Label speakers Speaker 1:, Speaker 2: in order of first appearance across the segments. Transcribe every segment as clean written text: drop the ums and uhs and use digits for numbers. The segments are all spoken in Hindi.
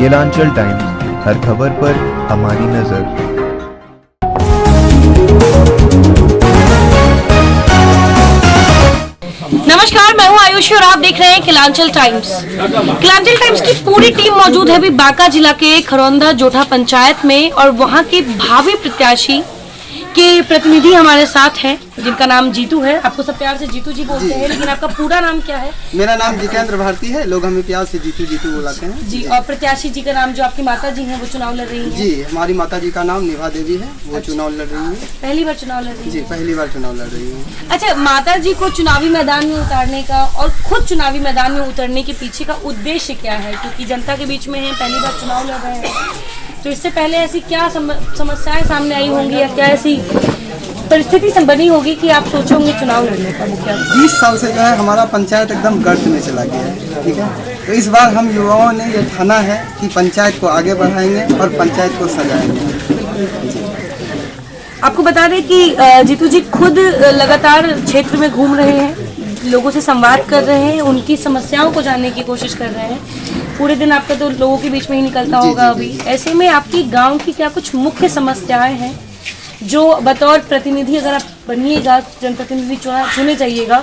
Speaker 1: गिलांचल टाइम्स, हर खबर पर हमारी नजर।
Speaker 2: नमस्कार, मैं हूं आयुषी और आप देख रहे हैं गिलांचल टाइम्स। गिलांचल टाइम्स की पूरी टीम मौजूद है अभी बांका जिला के खरौंदा जोठा पंचायत में और वहां के भावी प्रत्याशी के प्रतिनिधि हमारे साथ हैं जिनका नाम जीतू है। आपको सब प्यार से जीतू जी बोलते हैं, लेकिन आपका पूरा नाम क्या है?
Speaker 3: मेरा नाम जितेंद्र भारती है, लोग हमें प्यार से जीतू जीतू बुलाते हैं
Speaker 2: जी। और प्रत्याशी जी का नाम, जो आपकी माता जी हैं वो चुनाव लड़ रही हैं?
Speaker 3: जी, हमारी माता जी का नाम निभा देवी है, वो चुनाव लड़ रही है।
Speaker 2: पहली बार चुनाव लड़ रही है?
Speaker 3: जी, पहली बार चुनाव लड़ रही है।
Speaker 2: अच्छा, माता जी को चुनावी मैदान में उतारने का और खुद चुनावी मैदान में उतरने के पीछे का उद्देश्य क्या है? क्योंकि जनता के बीच में है, पहली बार चुनाव लड़ रहे हैं, तो इससे पहले ऐसी क्या समस्याएं सामने आई होंगी या क्या ऐसी परिस्थिति बनी होगी कि आप सोचे होंगे चुनाव लड़ने का? मुखिया
Speaker 3: 20 साल से जो है हमारा पंचायत एकदम गर्त में चला गया है, ठीक है। तो इस बार हम युवाओं ने ये ठाना है कि पंचायत को आगे बढ़ाएंगे और पंचायत को सजाएंगे।
Speaker 2: आपको बता दें कि जीतू जी खुद लगातार क्षेत्र में घूम रहे हैं, लोगों से संवाद कर रहे हैं, उनकी समस्याओं को जानने की कोशिश कर रहे हैं। पूरे दिन आपका तो लोगों के बीच में ही निकलता होगा अभी। ऐसे में आपकी गांव की क्या कुछ मुख्य समस्याएं हैं जो बतौर प्रतिनिधि, अगर आप बनिएगा, जनप्रतिनिधि चुने जाइएगा,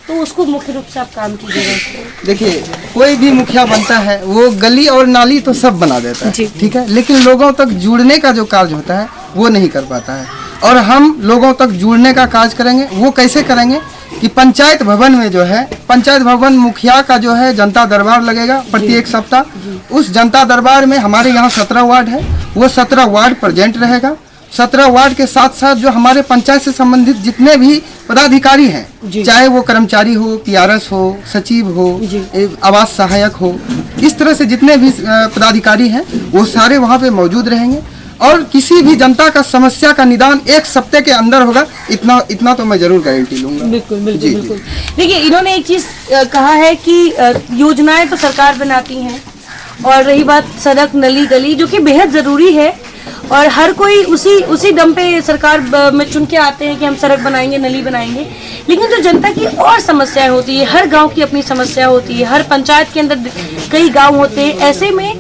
Speaker 2: तो उसको मुख्य रूप से आप काम कीजिएगा?
Speaker 3: देखिए, कोई भी मुखिया बनता है वो गली और नाली तो सब बना देता है, ठीक है, लेकिन लोगों तक जुड़ने का जो कार्य होता है वो नहीं कर पाता है। और हम लोगों तक जुड़ने का कार्य करेंगे। वो कैसे करेंगे कि पंचायत भवन में जो है, पंचायत भवन मुखिया का जो है जनता दरबार लगेगा प्रत्येक सप्ताह। उस जनता दरबार में हमारे यहाँ 17 वार्ड है, वो 17 वार्ड प्रेजेंट रहेगा। 17 वार्ड के साथ साथ जो हमारे पंचायत से संबंधित जितने भी पदाधिकारी हैं, चाहे वो कर्मचारी हो, पीआरएस हो, सचिव हो, आवास सहायक हो, इस तरह से जितने भी पदाधिकारी हैं वो सारे वहाँ पे मौजूद रहेंगे। और किसी भी जनता का समस्या का निदान 1 सप्ताह के अंदर होगा, इतना तो मैं जरूर गारंटी लूंगा।
Speaker 2: बिल्कुल बिल्कुल बिल्कुल। देखिए, इन्होंने एक चीज कहा है कि योजनाएं तो सरकार बनाती हैं, और रही बात सड़क, नली, गली, जो कि बेहद जरूरी है, और हर कोई उसी दम पे सरकार में चुन के आते हैं कि हम सड़क बनाएंगे, नली बनाएंगे। लेकिन जो जनता की और समस्याएं होती है, हर गांव की अपनी समस्या होती है, हर पंचायत के अंदर कई गांव होते हैं। ऐसे में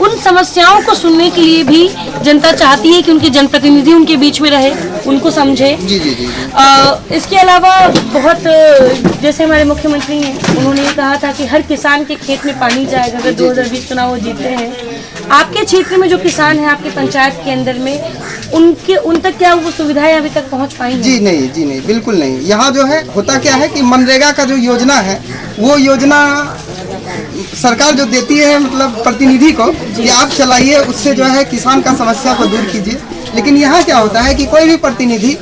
Speaker 2: उन समस्याओं को सुनने के लिए भी जनता चाहती है कि उनके जनप्रतिनिधि उनके बीच में रहे, उनको समझे।
Speaker 3: जी जी जी।
Speaker 2: इसके अलावा बहुत, जैसे हमारे मुख्यमंत्री हैं, उन्होंने ये कहा था कि हर किसान के खेत में पानी जाएगा अगर 2020 चुनाव वो जीतते हैं। आपके क्षेत्र में जो किसान हैं आपके पंचायत के अंदर में, उन तक क्या वो सुविधाएं अभी तक पहुंच पाई हैं?
Speaker 3: जी नहीं, बिल्कुल नहीं। यहाँ जो है होता क्या है कि मनरेगा का जो योजना है, वो योजना सरकार जो देती है, मतलब प्रतिनिधि को कि आप चलाइए, उससे जो है किसान का समस्या को दूर कीजिए। लेकिन यहाँ क्या होता है कि कोई भी प्रतिनिधि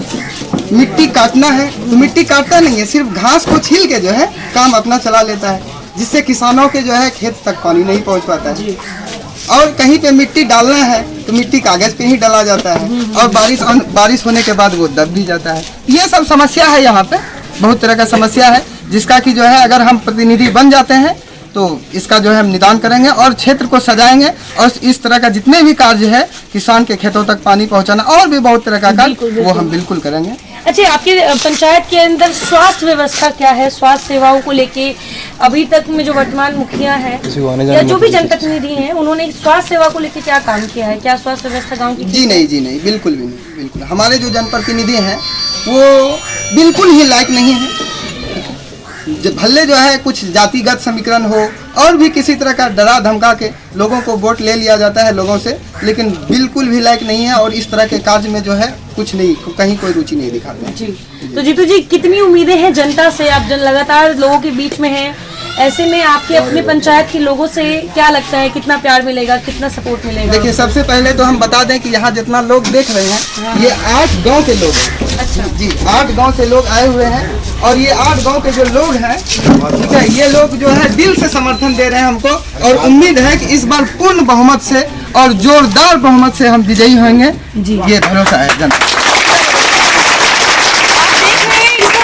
Speaker 3: मिट्टी काटना है तो मिट्टी काटता नहीं है, सिर्फ घास को छील के जो है काम अपना चला लेता है, जिससे किसानों के जो है खेत तक पानी नहीं पहुँच पाता है। और कहीं पे मिट्टी डालना है तो मिट्टी कागज पे ही डाला जाता है, और बारिश होने के बाद वो दब भी जाता है। ये सब समस्या है यहाँ पे, बहुत तरह का समस्या है, जिसका कि जो है अगर हम प्रतिनिधि बन जाते हैं तो इसका जो है हम निदान करेंगे और क्षेत्र को सजाएंगे। और इस तरह का जितने भी कार्य है, किसान के खेतों तक पानी पहुंचाना और भी बहुत तरह का कार्य, वो हम बिल्कुल करेंगे।
Speaker 2: अच्छा, आपके पंचायत के अंदर स्वास्थ्य व्यवस्था क्या है? स्वास्थ्य सेवाओं को लेके अभी तक में जो वर्तमान मुखिया है या जो भी जनप्रतिनिधि हैं, उन्होंने स्वास्थ्य सेवा को लेके क्या काम किया है? क्या स्वास्थ्य व्यवस्था गाँव की?
Speaker 3: जी नहीं, बिल्कुल भी नहीं, बिल्कुल। हमारे जो जनप्रतिनिधि हैं वो बिल्कुल ही लायक नहीं है। भले जो है कुछ जातिगत समीकरण हो और भी किसी तरह का डरा धमका के लोगों को वोट ले लिया जाता है लोगों से, लेकिन बिल्कुल भी लायक नहीं है। और इस तरह के कार्य में जो है कुछ नहीं, कहीं कोई रुचि नहीं दिखाते
Speaker 2: जी। तो जीतू जी, कितनी उम्मीदें हैं जनता से? आप लगातार लोगों के बीच में हैं, ऐसे में आपके अपने पंचायत के लोगों से क्या लगता है, कितना प्यार मिलेगा, कितना सपोर्ट मिलेगा?
Speaker 3: देखिए, सबसे पहले तो हम बता दें कि यहाँ जितना लोग देख रहे हैं, ये 8 गांव के लोग हैं।
Speaker 2: अच्छा
Speaker 3: जी, 8 गांव से लोग आए हुए हैं, और ये 8 गांव के जो लोग हैं, ठीक है, ये लोग जो है दिल से समर्थन दे रहे हैं हमको, और उम्मीद है कि इस बार पूर्ण बहुमत से और जोरदार बहुमत से हम विजयी होंगे। ये भरोसा है जनता।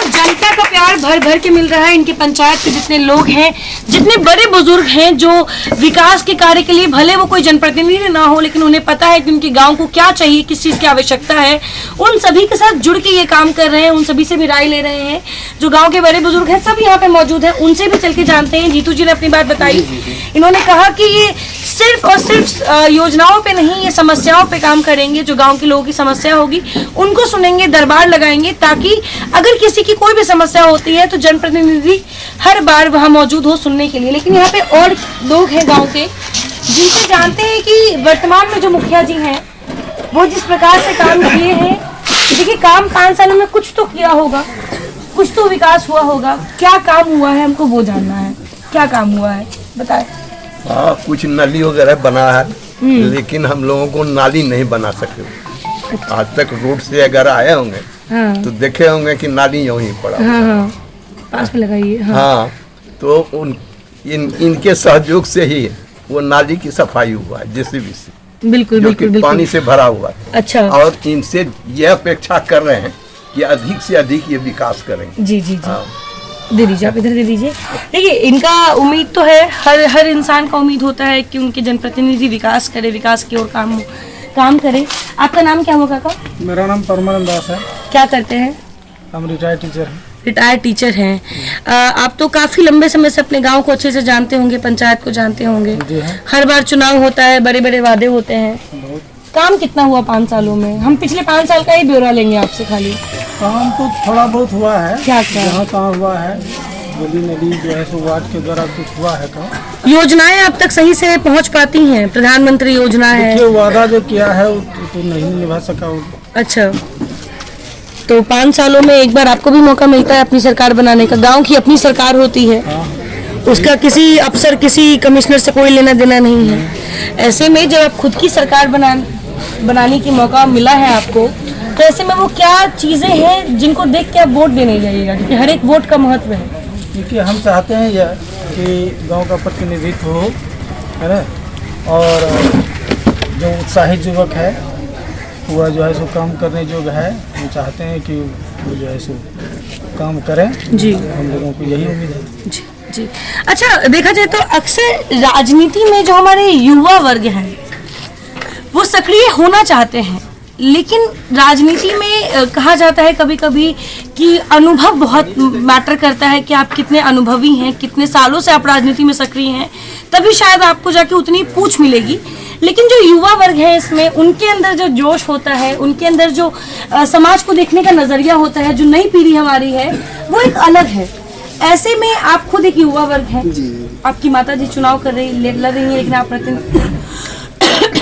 Speaker 2: जनता का प्यार भर भर के मिल रहा है। इनके पंचायत के जितने लोग हैं, जितने बड़े बुजुर्ग हैं जो विकास के कार्य के लिए, भले वो कोई जनप्रतिनिधि ना हो, लेकिन उन्हें पता है कि उनके गांव को क्या चाहिए, किस चीज की आवश्यकता है, उन सभी के साथ जुड़ के ये काम कर रहे हैं। उन सभी से भी राय ले रहे हैं। जो गांव के बड़े बुजुर्ग हैं सब यहाँ पे मौजूद हैं, उनसे भी चल के जानते हैं। जीतू जी ने अपनी बात बताई, इन्होंने कहा कि ये सिर्फ और सिर्फ योजनाओं पे नहीं, ये समस्याओं पे काम करेंगे। जो गांव के लोगों की समस्या होगी उनको सुनेंगे, दरबार लगाएंगे, ताकि अगर किसी की कोई भी समस्या होती है तो जनप्रतिनिधि हर बार वहां मौजूद हो सुनने के लिए। लेकिन यहाँ पे और लोग हैं गाँव के जिनसे जानते हैं कि वर्तमान में जो मुखिया जी हैं वो जिस प्रकार से काम किए हैं, देखिए काम 5 सालों में कुछ तो किया होगा, कुछ तो विकास हुआ होगा। क्या काम हुआ है हमको वो जानना है, क्या काम हुआ है बताएं।
Speaker 4: हाँ, कुछ नाली वगैरह बना है, लेकिन हम लोगों को नाली नहीं बना सके। आज तक रोड से अगर आए होंगे
Speaker 2: हाँ।
Speaker 4: तो देखे होंगे कि नाली यूं ही पड़ा।
Speaker 2: हाँ हाँ, पास में लगाइए।
Speaker 4: हाँ, तो इनके सहयोग से ही वो नाली की सफाई हुआ है जेसीबी से,
Speaker 2: बिल्कुल
Speaker 4: जो
Speaker 2: बिल्कुल
Speaker 4: कि
Speaker 2: बिल्कुल।
Speaker 4: पानी से भरा हुआ है।
Speaker 2: अच्छा।
Speaker 4: और इनसे यह अपेक्षा कर रहे हैं कि अधिक से अधिक ये विकास करेंगे।
Speaker 2: जी जी जी,
Speaker 4: हाँ।
Speaker 2: दे दीजिए, आप इधर दे दीजिए। देखिए इनका उम्मीद तो है, हर इंसान का उम्मीद होता है कि उनके जनप्रतिनिधि विकास करे, विकास की ओर काम करे। आपका नाम क्या होगा काका?
Speaker 5: मेरा नाम परमानंद दास है।
Speaker 2: क्या करते हैं?
Speaker 5: हम रिटायर्ड टीचर हैं।
Speaker 2: रिटायर्ड टीचर हैं। आप तो काफी लंबे समय से अपने गांव को अच्छे से जानते होंगे, पंचायत को जानते होंगे।
Speaker 5: जी हाँ।
Speaker 2: हर बार चुनाव होता है, बड़े बड़े वादे होते हैं। काम कितना हुआ 5 सालों में? हम पिछले 5 साल का ही ब्यौरा लेंगे आपसे खाली।
Speaker 5: काम तो थोड़ा बहुत हुआ है।
Speaker 2: क्या क्या?
Speaker 5: जहाँ तहाँ हुआ है, गली नदी जो है सो वार्ड के द्वारा कुछ हुआ है काम।
Speaker 2: योजनाएं अब तक सही से पहुंच पाती हैं? प्रधानमंत्री योजना है।
Speaker 5: देखिए वादा जो किया है वो तो नहीं निभा सका वो।
Speaker 2: अच्छा, तो 5 सालों में एक बार आपको भी मौका मिलता है अपनी सरकार बनाने का। गांव की अपनी सरकार होती है, उसका किसी अफसर, किसी कमिश्नर से कोई लेना देना नहीं है। ऐसे में जब आप खुद की सरकार बनाने की मौका मिला है आपको, तो ऐसे में वो क्या चीजें हैं जिनको देख के आप वोट देने जाइएगा, क्योंकि हर एक वोट का महत्व है।
Speaker 5: क्योंकि हम चाहते हैं यह कि गांव का प्रतिनिधित्व हो, है ना, और जो उत्साहित युवक है वह जो है सो काम करने योग्य है। हम चाहते हैं कि वो जो है सो काम करें।
Speaker 2: जी,
Speaker 5: हम लोगों को यही उम्मीद है।
Speaker 2: जी जी। अच्छा, देखा जाए तो अक्सर राजनीति में जो हमारे युवा वर्ग हैं वो सक्रिय होना चाहते हैं, लेकिन राजनीति में कहा जाता है कभी कभी कि अनुभव बहुत मैटर करता है, कि आप कितने अनुभवी हैं, कितने सालों से आप राजनीति में सक्रिय हैं, तभी शायद आपको जाके उतनी पूछ मिलेगी। लेकिन जो युवा वर्ग है इसमें, उनके अंदर जो जोश होता है, उनके अंदर जो समाज को देखने का नजरिया होता है, जो नई पीढ़ी हमारी है वो एक अलग है। ऐसे में आप खुद एक युवा वर्ग हैं, आपकी माता जी चुनाव लड़ रही है, लेकिन आप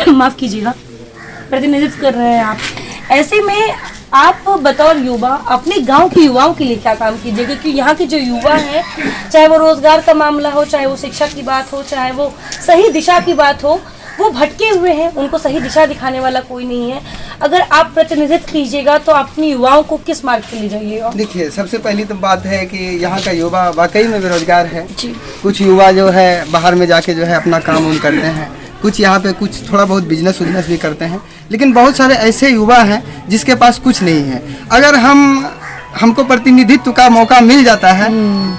Speaker 2: माफ कीजिएगा, प्रतिनिधित्व कर रहे हैं आप। ऐसे में आप बतौर युवा अपने गांव के युवाओं के लिए क्या काम कीजिए? क्योंकि यहाँ के जो युवा हैं, चाहे वो रोजगार का मामला हो, चाहे वो शिक्षा की बात हो, चाहे वो सही दिशा की बात हो, वो भटके हुए हैं, उनको सही दिशा दिखाने वाला कोई नहीं है। अगर आप प्रतिनिधित्व कीजिएगा तो अपनी युवाओं को किस मार्ग पे ले जाइएगा?
Speaker 3: देखिए, सबसे पहली तो बात है कि यहाँ का युवा वाकई में बेरोजगार है।
Speaker 2: जी।
Speaker 3: कुछ युवा जो है बाहर में जाके जो है अपना काम उम करते हैं, कुछ यहाँ पे कुछ थोड़ा बहुत बिजनेस भी करते हैं, लेकिन बहुत सारे ऐसे युवा हैं जिसके पास कुछ नहीं है। अगर हमको प्रतिनिधित्व का मौका मिल जाता है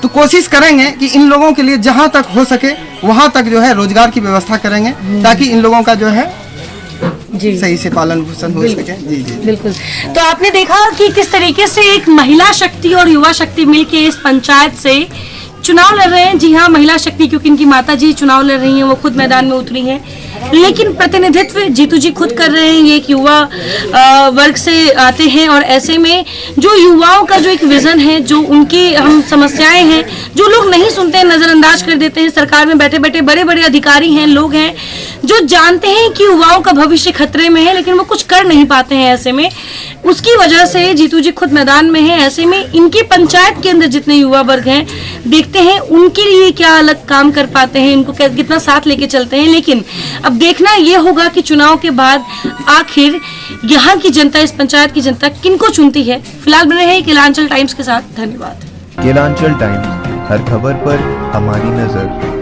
Speaker 3: तो कोशिश करेंगे कि इन लोगों के लिए जहाँ तक हो सके वहाँ तक जो है रोजगार की व्यवस्था करेंगे, ताकि इन लोगों का जो है
Speaker 2: जी
Speaker 3: सही से पालन पोषण हो सके। जी जी
Speaker 2: बिल्कुल। तो आपने देखा कि किस तरीके से एक महिला शक्ति और युवा शक्ति मिलके इस पंचायत से चुनाव लड़ रहे हैं। जी हाँ, महिला शक्ति, क्योंकि इनकी माता जी चुनाव लड़ रही हैं, वो खुद मैदान में उतरी हैं, लेकिन प्रतिनिधित्व जीतू जी खुद कर रहे हैं। ये एक युवा वर्ग से आते हैं, और ऐसे में जो युवाओं का जो एक विजन है, जो उनकी हम समस्याएं हैं, जो लोग नहीं सुनते हैं, नजरअंदाज कर देते हैं। सरकार में बैठे बैठे बड़े बड़े अधिकारी हैं, लोग हैं जो जानते हैं कि युवाओं का भविष्य खतरे में है, लेकिन वो कुछ कर नहीं पाते हैं। ऐसे में उसकी वजह से जीतू जी खुद मैदान में है। ऐसे में इनकी पंचायत के अंदर जितने युवा वर्ग हैं, देखते हैं उनके लिए क्या अलग काम कर पाते हैं, इनको कितना साथ लेके चलते हैं। लेकिन अब देखना ये होगा कि चुनाव के बाद आखिर यहाँ की जनता, इस पंचायत की जनता किनको चुनती है। फिलहाल बने हैं केलांचल टाइम्स के साथ। धन्यवाद।
Speaker 1: केलांचल टाइम्स, हर खबर पर हमारी नजर।